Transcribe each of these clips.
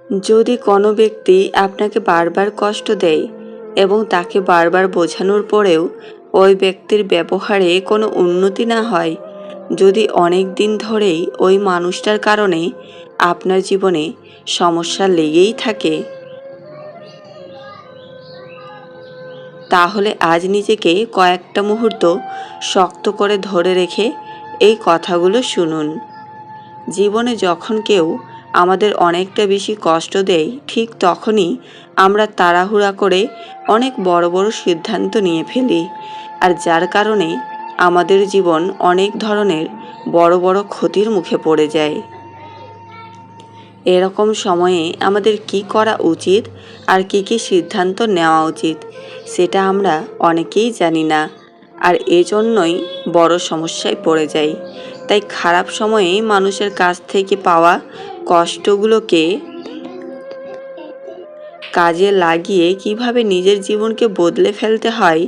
যদি কোনো ব্যক্তি আপনাকে বারবার কষ্ট দেয় এবং তাকে বারবার বোঝানোর পরেও ওই ব্যক্তির ব্যবহারে কোনো উন্নতি না হয়, যদি অনেক দিন ধরেই ওই মানুষটার কারণে আপনার জীবনে সমস্যা লেগেই থাকে, তাহলে আজ নিজেকে কয়েকটা মুহূর্ত শক্ত করে ধরে রেখে এই কথাগুলো শুনুন। জীবনে যখন কেউ আমাদের অনেকটা বেশি কষ্ট দেয়, ঠিক তখনই আমরা তাড়াহুড়া করে অনেক বড় বড় সিদ্ধান্ত নিয়ে ফেলি, আর যার কারণে আমাদের জীবন অনেক ধরনের বড় বড় ক্ষতির মুখে পড়ে যায়। এরকম সময়ে আমাদের কি করা উচিত আর কি সিদ্ধান্ত নেওয়া উচিত সেটা আমরা অনেকেই জানি না, আর এজন্যই বড় সমস্যায় পড়ে যাই। তাই খারাপ সময়ে মানুষের কাছ থেকে পাওয়া কষ্টগুলোকে কাজে লাগিয়ে কিভাবে নিজের জীবনকে বদলে ফেলতে হয়,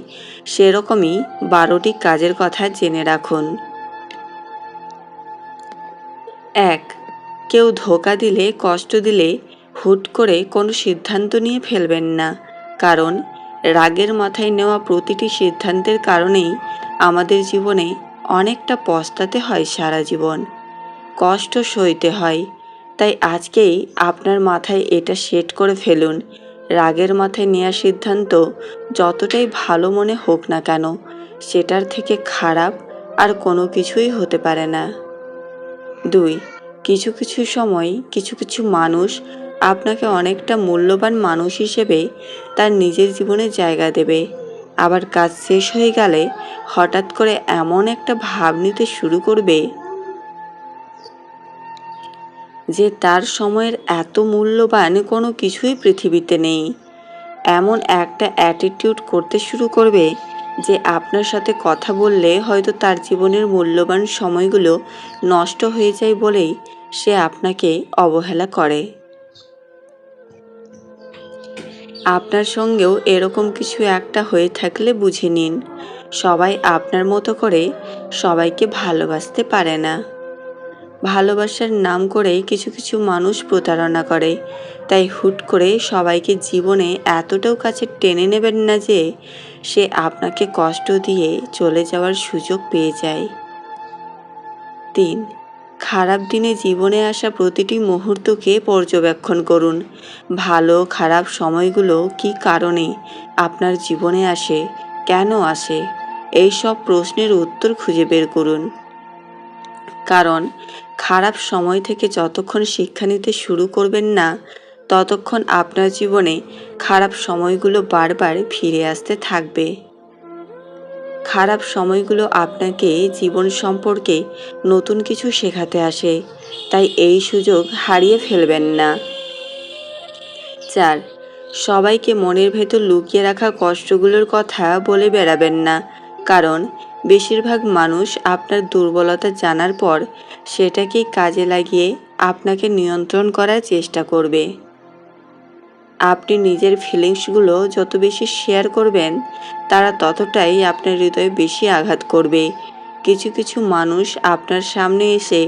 সেরকমই 12টি কাজের কথা জেনে রাখুন। 1. কেউ ধোঁকা দিলে, কষ্ট দিলে হুট করে কোনো সিদ্ধান্ত নিয়ে ফেলবেন না, কারণ রাগের মাথায় নেওয়া প্রতিটি সিদ্ধান্তের কারণেই আমাদের জীবনে অনেকটা পস্তাতে হয়, সারা জীবন কষ্ট সইতে হয়। তাই আজকেই আপনার মাথায় এটা সেট করে ফেলুন, রাগের মাথায় নেওয়া সিদ্ধান্ত যতটাই ভালো মনে হোক না কেন, সেটার থেকে খারাপ আর কোনো কিছুই হতে পারে না। 2. কিছু সময় কিছু মানুষ আপনাকে অনেকটা মূল্যবান মানুষ হিসেবে তার নিজের জীবনে জায়গা দেবে, আবার কাজ শেষ হয়ে গেলে হঠাৎ করে এমন একটা ভাব নিতে শুরু করবে যে তার সময়ের এত মূল্যবান কোনো কিছুই পৃথিবীতে নেই। এমন একটা অ্যাটিটিউড করতে শুরু করবে যে আপনার সাথে কথা বললে হয়তো তার জীবনের মূল্যবান সময়গুলো নষ্ট হয়ে যায় বলেই সে আপনাকে অবহেলা করে। আপনার সঙ্গেও এরকম কিছু একটা হয়ে থাকলে বুঝে নিন, সবাই আপনার মতো করে সবাইকে ভালোবাসতে পারে না। ভালোবাসার নাম করেই কিছু মানুষ প্রতারণা করে। তাই হুট করে সবাইকে জীবনে এতটাও কাছে টেনে নেবেন না যে সে আপনাকে কষ্ট দিয়ে চলে যাওয়ার সুযোগ পেয়ে যায়। 3. খারাপ দিনে জীবনে আসা প্রতিটি মুহূর্তকে পর্যবেক্ষণ করুন। ভালো খারাপ সময়গুলো কী কারণে আপনার জীবনে আসে, কেন আসে, এই সব প্রশ্নের উত্তর খুঁজে বের করুন। কারণ খারাপ সময় থেকে যতক্ষণ শিক্ষা নিতে শুরু করবেন না, ততক্ষণ আপনার জীবনে খারাপ সময়গুলো বারবার ফিরে আসতে থাকবে। খারাপ সময়গুলো আপনাকে জীবন সম্পর্কে নতুন কিছু শেখাতে আসে, তাই এই সুযোগ হারিয়ে ফেলবেন না। 4. সবাইকে মনের ভেতর লুকিয়ে রাখা কষ্টগুলোর কথা বলে বেড়াবেন না, কারণ বেশিরভাগ মানুষ আপনার দুর্বলতা জানার পর সেটাকেই কাজে লাগিয়ে আপনাকে নিয়ন্ত্রণ করার চেষ্টা করবে। আপনি নিজের ফিলিংসগুলো যত বেশি শেয়ার করবেন, তারা ততটাই আপনার হৃদয়ে বেশি আঘাত করবে। কিছু মানুষ আপনার সামনে এসে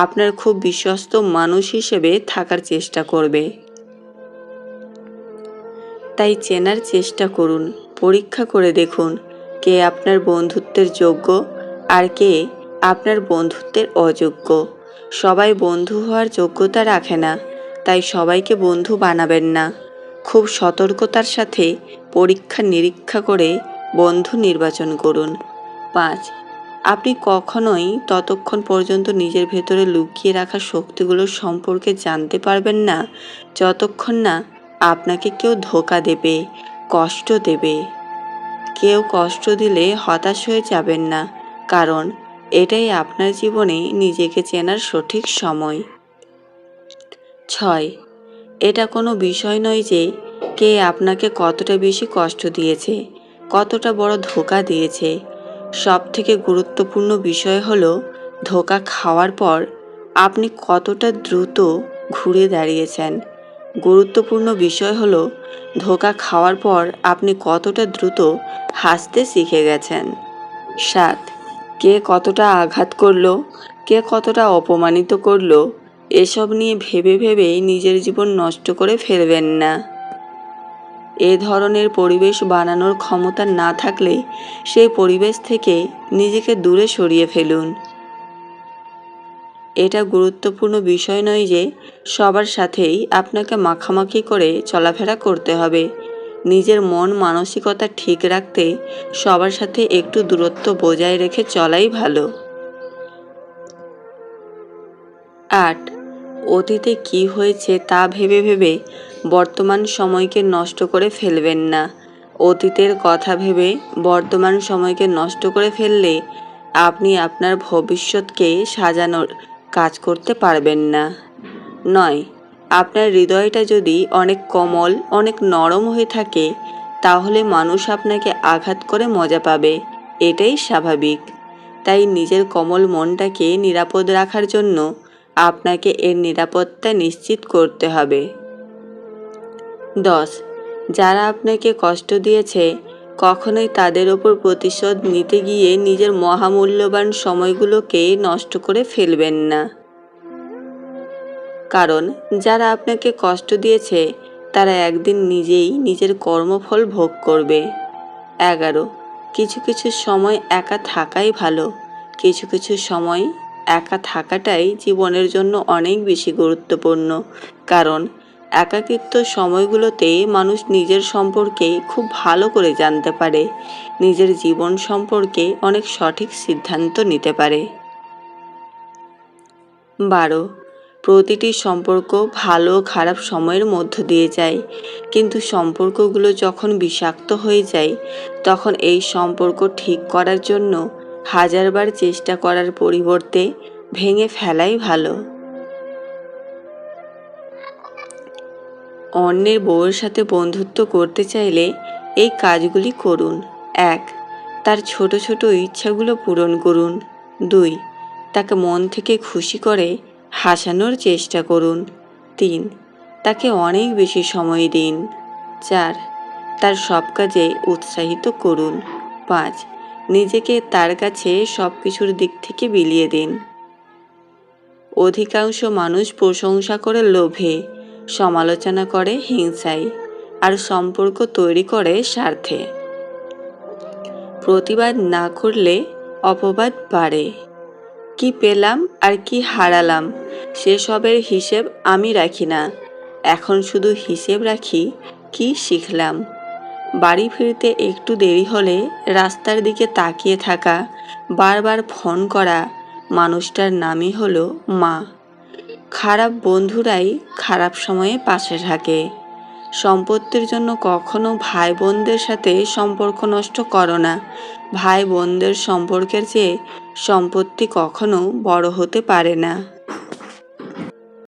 আপনার খুব বিশ্বস্ত মানুষ হিসেবে থাকার চেষ্টা করবে। তাই চেনার চেষ্টা করুন, পরীক্ষা করে দেখুন কে আপনার বন্ধুত্বের যোগ্য আর কে আপনার বন্ধুত্বের অযোগ্য। সবাই বন্ধু হওয়ার যোগ্যতা রাখে না, তাই সবাইকে বন্ধু বানাবেন না। খুব সতর্কতার সাথে পরীক্ষা নিরীক্ষা করে বন্ধু নির্বাচন করুন। 5. আপনি কখনোই ততক্ষণ পর্যন্ত নিজের ভেতরে লুকিয়ে রাখা শক্তিগুলো সম্পর্কে জানতে পারবেন না যতক্ষণ না আপনাকে কেউ ধোঁকা দেবে, কষ্ট দেবে। কেউ কষ্ট দিলে হতাশ হয়ে যাবেন না, কারণ এটাই আপনার জীবনে নিজেকে চেনার সঠিক সময়। 6. এটা কোনো বিষয় নয় যে কে আপনাকে কতটা বেশি কষ্ট দিয়েছে, কতটা বড় ধোঁকা দিয়েছে। সবথেকে গুরুত্বপূর্ণ বিষয় হলো ধোঁকা খাওয়ার পর আপনি কতটা দ্রুত ঘুরে দাঁড়িয়েছেন। গুরুত্বপূর্ণ বিষয় হলো ধোঁকা খাওয়ার পর আপনি কতটা দ্রুত হাসতে শিখে গেছেন। 7. কে কতটা আঘাত করলো, কে কতটা অপমানিত করলো, এসব নিয়ে ভেবে ভেবে নিজের জীবন নষ্ট করে ফেলবেন না। এ ধরনের পরিবেশ বানানোর ক্ষমতা না থাকলে সেই পরিবেশ থেকে নিজেকে দূরে সরিয়ে ফেলুন। এটা গুরুত্বপূর্ণ বিষয় নয় যে সবার সাথেই আপনাকে মাখামাখি করে চলাফেরা করতে হবে। নিজের মন মানসিকতা ঠিক রাখতে সবার সাথে একটু দূরত্ব বজায় রেখে চলাই ভালো। ৮. অতীতে কি হয়েছে তা ভেবে ভেবে বর্তমান সময়কে নষ্ট করে ফেলবেন না। অতীতের কথা ভেবে বর্তমান সময়কে নষ্ট করে ফেললে আপনি আপনার ভবিষ্যৎকে সাজানোর কাজ করতে পারবেন না। ৯. আপনার হৃদয়টা যদি অনেক কোমল, অনেক নরম হয়ে থাকে, তাহলে মানুষ আপনাকে আঘাত করে মজা পাবে। এটাই স্বাভাবিক। তাই নিজের কোমল মনটাকে নিরাপদ রাখার জন্য আপনাকে এর নিরাপত্তা নিশ্চিত করতে হবে। ১০. যারা আপনাকে কষ্ট দিয়েছে, কখনোই তাদের ওপর প্রতিশোধ নিতে গিয়ে নিজের মহামূল্যবান সময়গুলোকে নষ্ট করে ফেলবেন না। কারণ যারা আপনাকে কষ্ট দিয়েছে তারা একদিন নিজেই নিজের কর্মফল ভোগ করবে। ১১. কিছু কিছু সময় একা থাকাই ভালো। কিছু কিছু সময় একা থাকাটাই জীবনের জন্য অনেক বেশি গুরুত্বপূর্ণ। কারণ একাকিত্ব সময়গুলোতে মানুষ নিজের সম্পর্কে খুব ভালো করে জানতে পারে, নিজের জীবন সম্পর্কে অনেক সঠিক সিদ্ধান্ত নিতে পারে। ১২. প্রতিটি সম্পর্ক ভালো খারাপ সময়ের মধ্য দিয়ে যায়, কিন্তু সম্পর্কগুলো যখন বিষাক্ত হয়ে যায় তখন এই সম্পর্ক ঠিক করার জন্য হাজারবার চেষ্টা করার পরিবর্তে ভেঙে ফেলাই ভালো। অন্যের বউয়ের সাথে বন্ধুত্ব করতে চাইলে এই কাজগুলি করুন। ১. তার ছোট ছোট ইচ্ছাগুলো পূরণ করুন। ২. তাকে মন থেকে খুশি করে হাসানোর চেষ্টা করুন। ৩. তাকে অনেক বেশি সময় দিন। ৪. তার সব কাজে উৎসাহিত করুন। ৫. নিজেকে তার কাছে সব কিছুর দিক থেকে বিলিয়ে দিন। অধিকাংশ মানুষ প্রশংসা করে লোভে, সমালোচনা করে হিংসায়, আর সম্পর্ক তৈরি করে স্বার্থে। প্রতিবাদ না করলে অপবাদ বাড়ে। কি পেলাম আর কি হারালাম সেসবের হিসেব আমি রাখি না, এখন শুধু হিসেব রাখি কি শিখলাম। বাড়ি ফিরতে একটু দেরি হলে রাস্তার দিকে তাকিয়ে থাকা, বারবার ফোন করা মানুষটার নামই হলো মা। খারাপ বন্ধুরাই খারাপ সময়ে পাশে থাকে। সম্পত্তির জন্য কখনো ভাই বোনদের সাথে সম্পর্ক নষ্ট করো না। ভাই বোনদের সম্পর্কের চেয়ে সম্পত্তি কখনো বড় হতে পারে না।